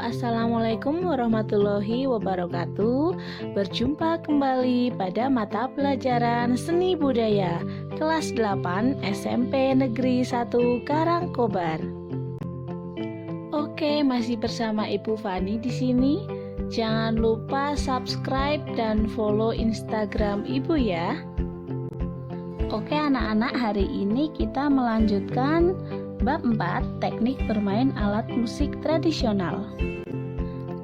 Assalamualaikum warahmatullahi wabarakatuh. Berjumpa kembali pada mata pelajaran Seni Budaya kelas 8 SMP Negeri 1 Karangkobar. Oke, masih bersama Ibu Fani di sini. Jangan lupa subscribe dan follow Instagram Ibu ya. Oke anak-anak, hari ini kita melanjutkan Bab 4, teknik bermain alat musik tradisional.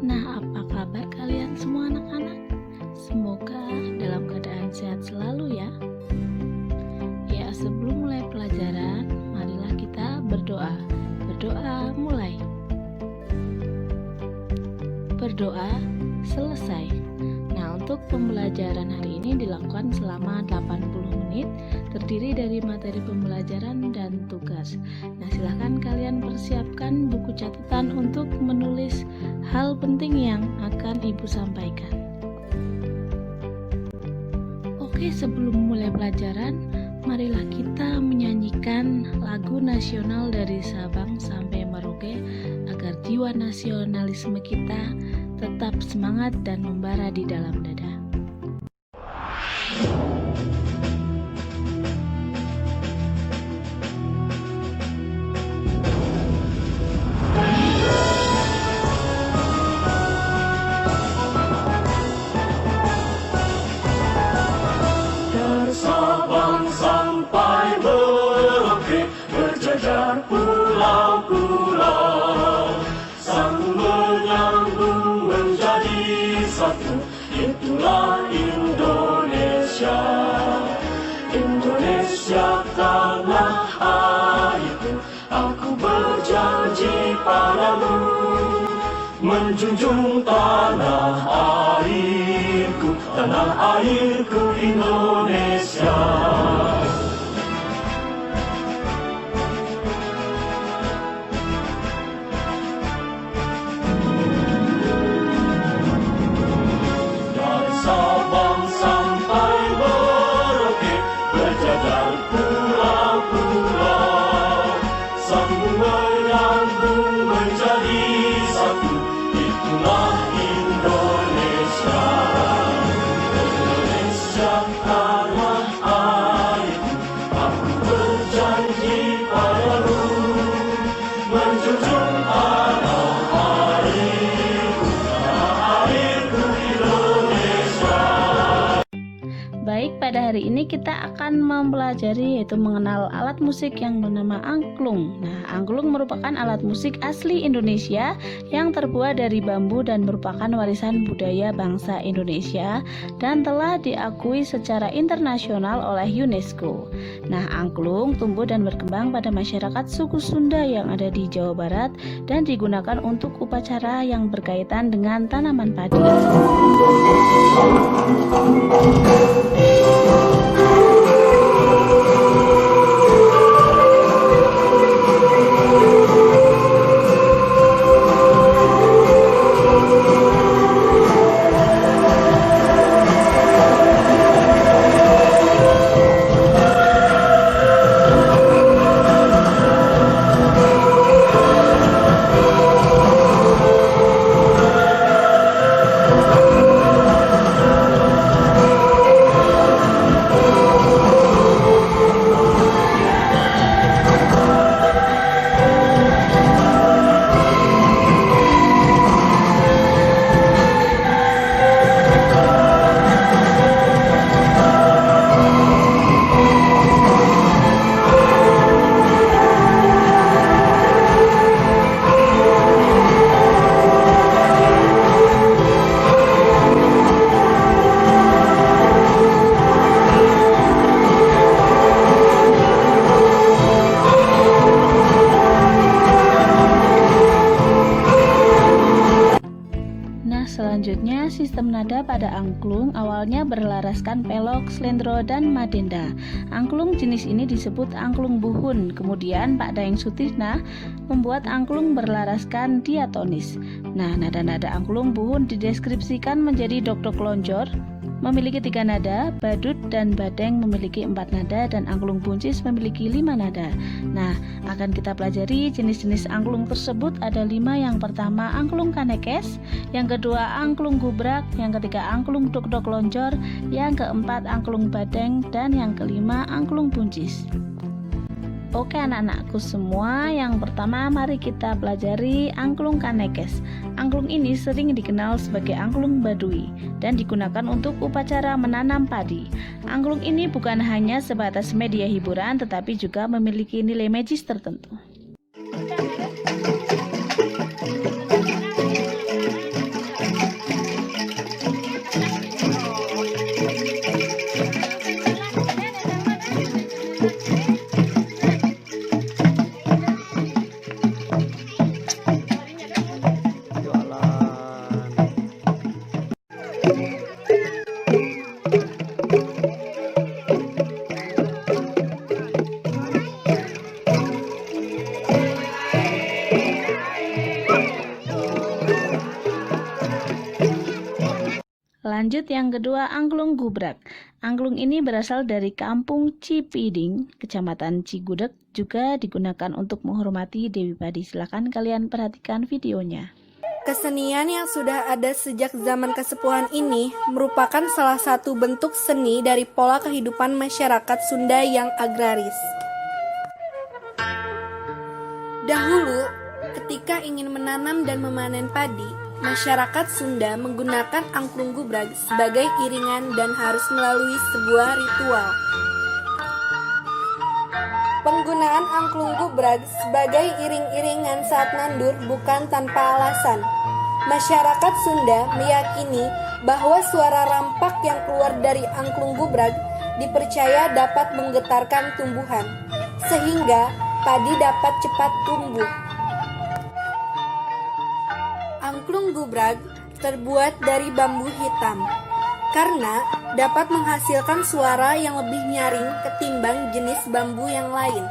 Nah, apa kabar kalian semua anak-anak? Semoga dalam keadaan sehat selalu ya. Ya, sebelum mulai pelajaran, marilah kita berdoa. Berdoa mulai. Berdoa selesai. Nah, untuk pembelajaran hari ini dilakukan selama 80 menit, terdiri dari materi pembelajaran dan tugas. Nah, silahkan kalian persiapkan buku catatan untuk menulis hal penting yang akan Ibu sampaikan. Oke, sebelum mulai pelajaran, marilah kita menyanyikan lagu nasional dari Sabang sampai Merauke agar jiwa nasionalisme kita tetap semangat dan membara di dalam dada. Dari Sabang sampai Merauke berjajar pulau-pulau, sambung menyambung menjadi satu, itulah Indonesia. Indonesia tanah airku, aku berjanji padamu, menjunjung tanah airku Indonesia. Dari Sabang sampai Merauke berjajar pulau-pulau, sambung menyambung menjadi satu, itulah Indonesia. Indonesia tanah airku, aku berjanji padamu, menjunjung tanah airku Indonesia. Baik, pada hari ini kita akan mempelajari yaitu mengenal alat musik yang bernama angklung. Nah, angklung merupakan alat musik asli Indonesia yang terbuat dari bambu dan merupakan warisan budaya bangsa Indonesia dan telah diakui secara internasional oleh UNESCO. Nah, angklung tumbuh dan berkembang pada masyarakat suku Sunda yang ada di Jawa Barat dan digunakan untuk upacara yang berkaitan dengan tanaman padi. Selanjutnya, sistem nada pada angklung awalnya berlaraskan pelok, slendro, dan madenda. Angklung jenis ini disebut angklung buhun. Kemudian Pak Daeng Sutisna membuat angklung berlaraskan diatonis. Nah, nada-nada angklung buhun dideskripsikan menjadi dok-dok lonjor, memiliki 3 nada, badut dan badeng memiliki 4 nada, dan angklung buncis memiliki 5 nada. Nah, akan kita pelajari jenis-jenis angklung tersebut ada 5. Yang pertama angklung kanekes, yang kedua angklung gubrak, yang ketiga angklung dok-dok lonjor, yang keempat angklung badeng, dan yang kelima angklung buncis. Oke anak-anakku semua, yang pertama mari kita pelajari angklung kanekes. Angklung ini sering dikenal sebagai angklung Baduy dan digunakan untuk upacara menanam padi. Angklung ini bukan hanya sebatas media hiburan tetapi juga memiliki nilai magis tertentu. Lanjut yang kedua angklung gubrak. Angklung ini berasal dari kampung Cipiding, Kecamatan Cigudeg, juga digunakan untuk menghormati Dewi Padi. Silakan kalian perhatikan videonya. Kesenian yang sudah ada sejak zaman kesepuhan ini merupakan salah satu bentuk seni dari pola kehidupan masyarakat Sunda yang agraris. Dahulu, ketika ingin menanam dan memanen padi, masyarakat Sunda menggunakan angklung gubrak sebagai iringan dan harus melalui sebuah ritual. Penggunaan angklung gubrak sebagai iring-iringan saat nandur bukan tanpa alasan. Masyarakat Sunda meyakini bahwa suara rampak yang keluar dari angklung gubrak dipercaya dapat menggetarkan tumbuhan, sehingga padi dapat cepat tumbuh. Angklung gubrak terbuat dari bambu hitam karena dapat menghasilkan suara yang lebih nyaring ketimbang jenis bambu yang lain.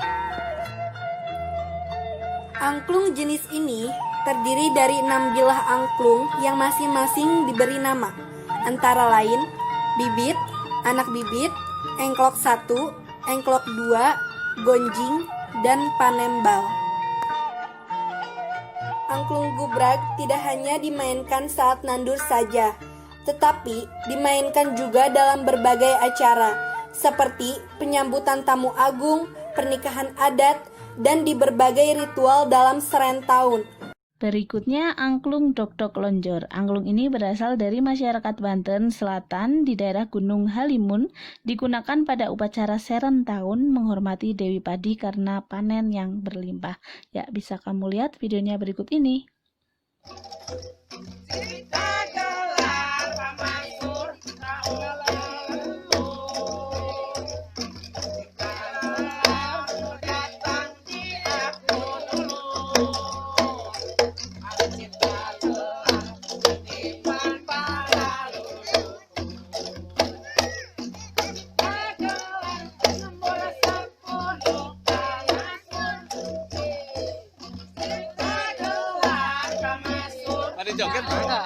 Angklung jenis ini terdiri dari 6 bilah angklung yang masing-masing diberi nama, antara lain bibit, anak bibit, engklok 1, engklok 2, gonjing, dan panembal. Angklung gubrak tidak hanya dimainkan saat nandur saja, tetapi dimainkan juga dalam berbagai acara, seperti penyambutan tamu agung, pernikahan adat, dan di berbagai ritual dalam seren tahun. Berikutnya angklung dok-dok lonjor. Angklung ini berasal dari masyarakat Banten Selatan di daerah Gunung Halimun, digunakan pada upacara seren tahun menghormati Dewi Padi karena panen yang berlimpah. Ya, bisa kamu lihat videonya berikut ini. Ada joget nggak?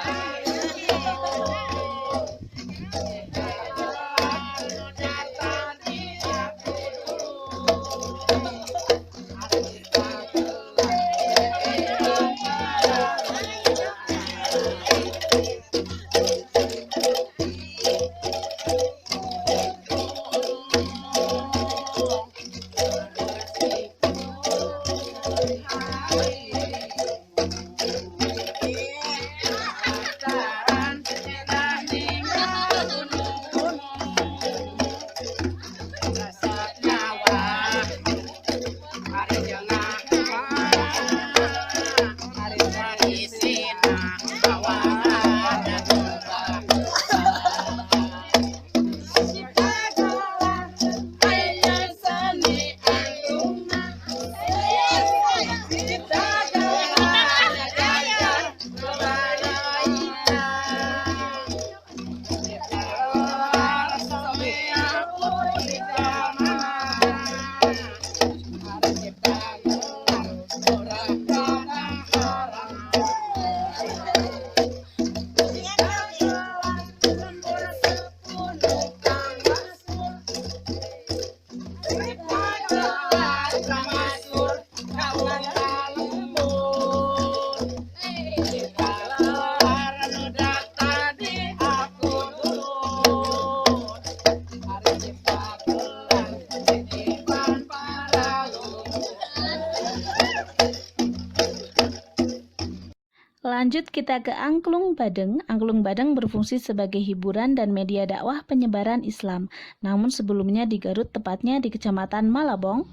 Lanjut kita ke Angklung Badeng. Angklung Badeng berfungsi sebagai hiburan dan media dakwah penyebaran Islam. Namun sebelumnya di Garut, tepatnya di Kecamatan Malabong,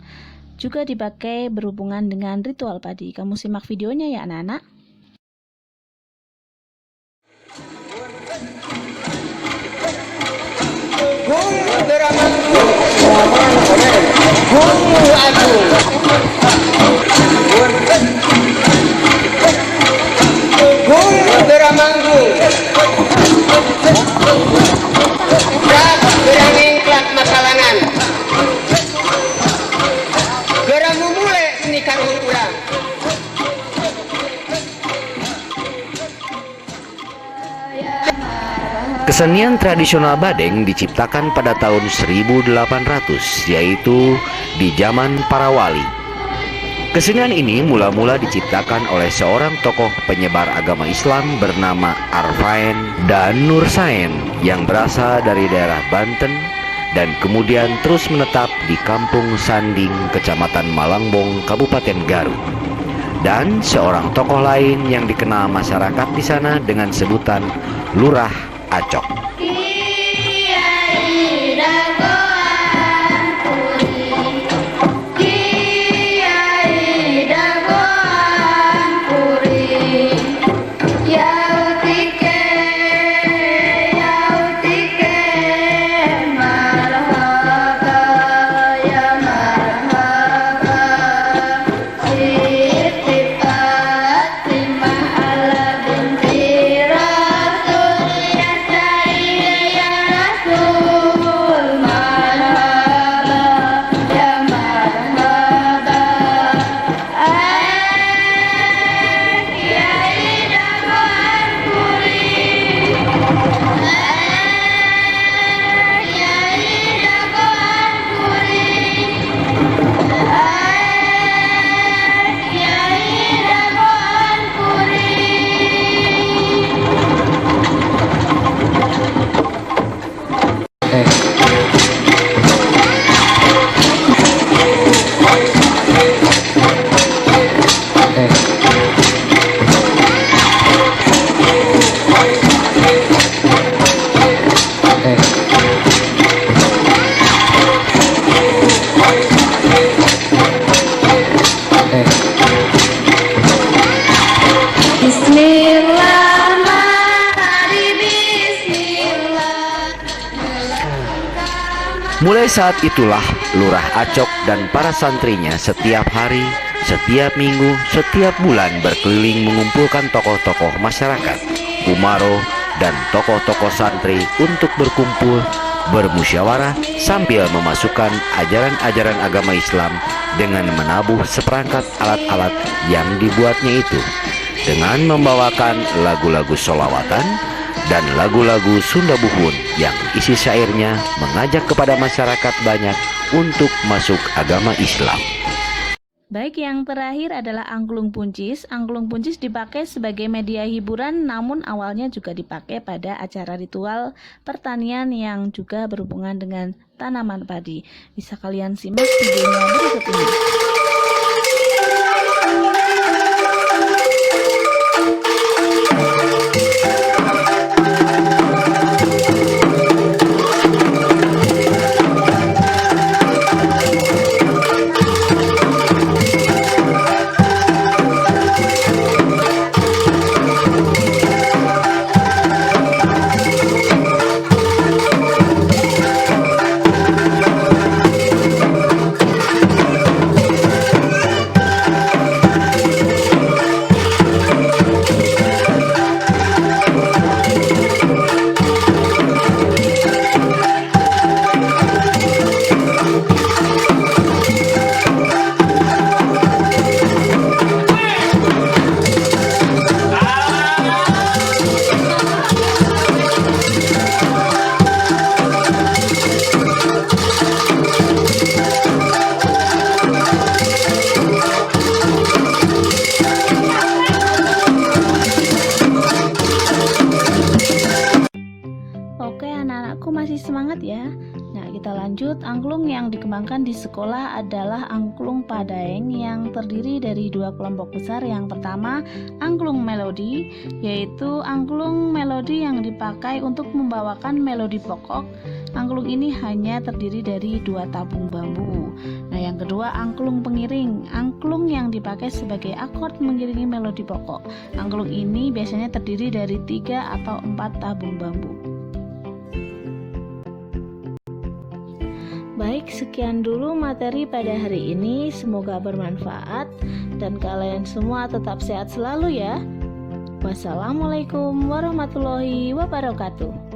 juga dipakai berhubungan dengan ritual padi. Kamu simak videonya ya anak-anak. Kesenian tradisional Badeng diciptakan pada tahun 1800, yaitu di zaman para wali. Kesenian ini mula-mula diciptakan oleh seorang tokoh penyebar agama Islam bernama Arfaen dan Nursaen yang berasal dari daerah Banten dan kemudian terus menetap di Kampung Sanding, Kecamatan Malangbong, Kabupaten Garut. Dan seorang tokoh lain yang dikenal masyarakat di sana dengan sebutan Lurah Acok. Mulai saat itulah Lurah Acok dan para santrinya setiap hari, setiap minggu, setiap bulan berkeliling mengumpulkan tokoh-tokoh masyarakat, umaro, dan tokoh-tokoh santri untuk berkumpul, bermusyawarah sambil memasukkan ajaran-ajaran agama Islam dengan menabuh seperangkat alat-alat yang dibuatnya itu, dengan membawakan lagu-lagu sholawatan dan lagu-lagu Sunda Buhun yang isi syairnya mengajak kepada masyarakat banyak untuk masuk agama Islam. Baik, yang terakhir adalah angklung puncis. Angklung puncis dipakai sebagai media hiburan, namun awalnya juga dipakai pada acara ritual pertanian yang juga berhubungan dengan tanaman padi. Bisa kalian simak videonya berikut ini. Oke anak-anakku, masih semangat ya. Nah, kita lanjut, angklung yang dikembangkan di sekolah adalah angklung Padaeng yang terdiri dari 2 kelompok besar. Yang pertama, angklung melodi, yaitu angklung melodi yang dipakai untuk membawakan melodi pokok. Angklung ini hanya terdiri dari 2 tabung bambu. Nah, yang kedua, angklung pengiring, angklung yang dipakai sebagai akord mengiringi melodi pokok. Angklung ini biasanya terdiri dari 3 atau 4 tabung bambu. Baik, sekian dulu materi pada hari ini. Semoga bermanfaat dan kalian semua tetap sehat selalu ya. Wassalamualaikum warahmatullahi wabarakatuh.